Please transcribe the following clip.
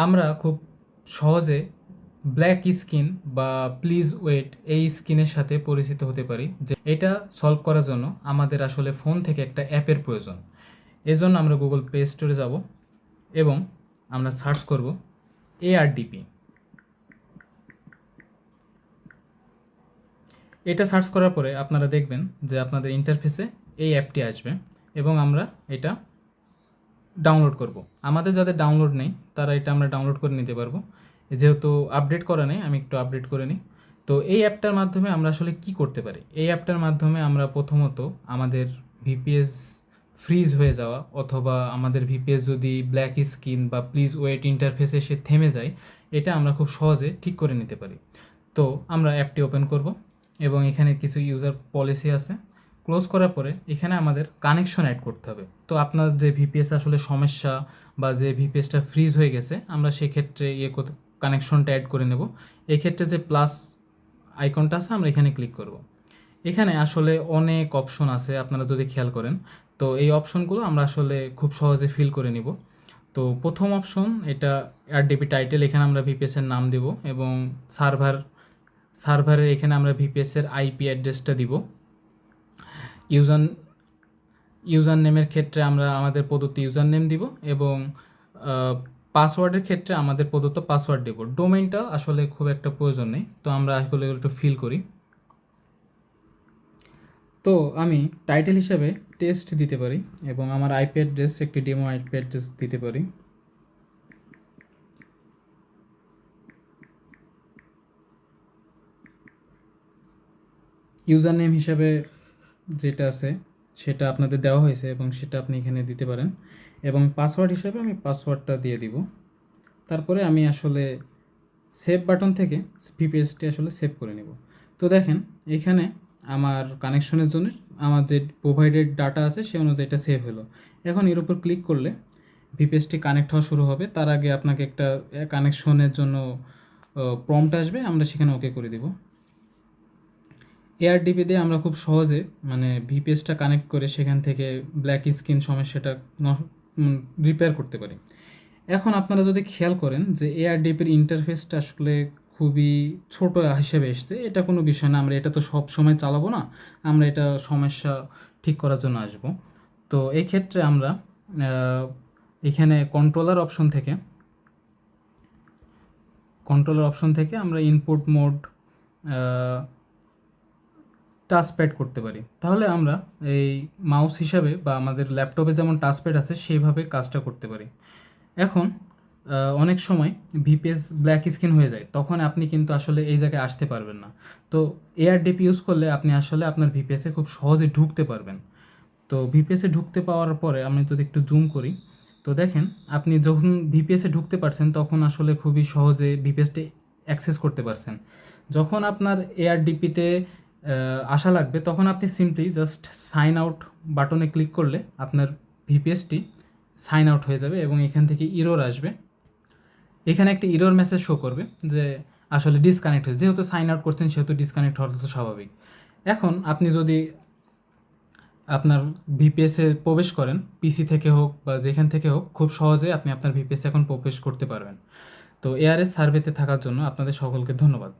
আমরা খুব সহজে ব্ল্যাক স্কিন বা প্লিজ ওয়েট এই স্কিনের সাথে পরিচিত হতে পারি। যে এটা সলভ করার জন্য আমাদের আসলে ফোন থেকে একটা অ্যাপের প্রয়োজন। এজন্য আমরা গুগল প্লে স্টোরে যাব এবং আমরা সার্চ করব এআরডিপি। এটা সার্চ করার পরে আপনারা দেখবেন যে আপনাদের ইন্টারফেসে এই অ্যাপটি আসবে এবং আমরা এটা ডাউনলোড করব। আমাদের যাদের ডাউনলোড নেই তারা এটা আমরা ডাউনলোড করে নিতে পারবো। যেহেতু আপডেট করা নেই, আমি একটু আপডেট করে নিই। তো এই অ্যাপটার মাধ্যমে আমরা আসলে কি করতে পারি? এই অ্যাপটার মাধ্যমে আমরা প্রথমত আমাদের ভিপিএস ফ্রিজ হয়ে যাওয়া অথবা আমাদের ভিপিএস যদি ব্ল্যাক স্ক্রিন বা প্লিজ ওয়েট ইন্টারফেসে সে থেমে যায়, এটা আমরা খুব সহজে ঠিক করে নিতে পারি। তো আমরা অ্যাপটি ওপেন করব এবং এখানে কিছু ইউজার পলিসি আছে। ক্লোজ করার পরে এখানে আমাদের কানেকশন অ্যাড করতে হবে। তো আপনার যে ভিপিএস আসলে সমস্যা বা যে ভিপিএসটা ফ্রিজ হয়ে গেছে, আমরা সেক্ষেত্রে কানেকশনটা অ্যাড করে নেব। এক্ষেত্রে যে প্লাস আইকনটা আছে আমরা এখানে ক্লিক করব। এখানে আসলে অনেক অপশন আছে, আপনারা যদি খেয়াল করেন। তো এই অপশনগুলো আমরা আসলে খুব সহজে ফিল করে নিব। তো প্রথম অপশন এটা আরডিপি টাইটেল, এখানে আমরা ভিপিএসের নাম দেব এবং সার্ভারের এখানে আমরা ভিপিএসের আইপি অ্যাড্রেসটা দিব। ইউজার নেমের ক্ষেত্রে আমরা আমাদের প্রদত্ত ইউজার নেম দিব এবং পাসওয়ার্ডের ক্ষেত্রে আমাদের প্রদত্ত পাসওয়ার্ড দেব। ডোমেইনটা আসলে খুব একটা প্রয়োজন নেই, তো আমরা আসলে একটু ফিল করি। তো আমি টাইটেল হিসাবে টেস্ট দিতে পারি এবং আমার আইপি অ্যাড্রেস একটি ডেমো আইপি অ্যাড্রেস দিতে পারি। ইউজার নেম হিসাবে যেটা আছে সেটা আপনাদের দেওয়া হয়েছে এবং সেটা আপনি এখানে দিতে পারেন এবং পাসওয়ার্ড হিসাবে আমি পাসওয়ার্ডটা দিয়ে দিব। তারপরে আমি আসলে সেভ বাটন থেকে ভিপিএসটি আসলে সেভ করে নেব। তো দেখেন এখানে আমার কানেকশনের জন্য আমার যে প্রোভাইডেড ডাটা আছে সে অনুযায়ী এটা সেভ হলো। এখন এর উপর ক্লিক করলে ভিপিএসটি কানেক্ট হওয়া শুরু হবে। তার আগে আপনাকে একটা কানেকশনের জন্য প্রম্পট আসবে, আমরা সেখানে ওকে করে দেব। এআরডিপি দিয়ে আমরা খুব সহজে ভিপিএসটা কানেক্ট করে সেখান থেকে ব্ল্যাক স্ক্রিন সমস্যাটা রিপেয়ার করতে পারি। এখন আপনারা যদি খেয়াল করেন যে এআরডিপির ইন্টারফেসটা আসলে খুবই ছোট হিসেবে এসছে, এটা কোনো বিষয় না, আমরা এটা তো সব সময় চালাবো না, আমরা এটা সমস্যা ঠিক করার জন্য আসব। তো এই ক্ষেত্রে আমরা এখানে কন্ট্রোলার অপশন থেকে আমরা ইনপুট মোড টাচপ্যাড করতে পারি। তাহলে আমরা এই মাউস হিসাবে বা আমাদের ল্যাপটপে যেমন টাচপ্যাড আছে সেইভাবে কাজটা করতে পারি। এখন অনেক সময় ভিপিএস ব্ল্যাক স্ক্রিন হয়ে যায়, তখন আপনি কিন্তু আসলে এই জায়গায় আসতে পারবেন না। তো এআরডিপি ইউজ করলে আপনি আসলে আপনার ভিপিএসে খুব সহজে ঢুকতে পারবেন। তো ভিপিএসে ঢুকতে পাওয়ার পরে আমি যদি একটু জুম করি, তো দেখেন আপনি যখন ভিপিএসে ঢুকতে পারছেন তখন আসলে খুবই সহজে ভিপিএসটি অ্যাক্সেস করতে পারছেন। যখন আপনার এআরডিপিতে আসা লাগবে তখন আপনি সিম্পলি জাস্ট সাইন আউট বাটনে ক্লিক করলে আপনার ভিপিএসটি সাইন আউট হয়ে যাবে এবং এখান থেকে ইরর আসবে। এখানে একটা ইরর মেসেজ শো করবে যে আসলে ডিসকানেক্ট হয়েছে। যেহেতু সাইন আউট করছেন সেহেতু ডিসকানেক্ট হওয়ার তো স্বাভাবিক। এখন আপনি যদি আপনার ভিপিএসে প্রবেশ করেন, পিসি থেকে হোক বা যেখান থেকে হোক, খুব সহজে আপনি আপনার ভিপিএসে এখন প্রবেশ করতে পারবেন। তো এআরএস সার্ভেতে থাকার জন্য আপনাদের সকলকে ধন্যবাদ।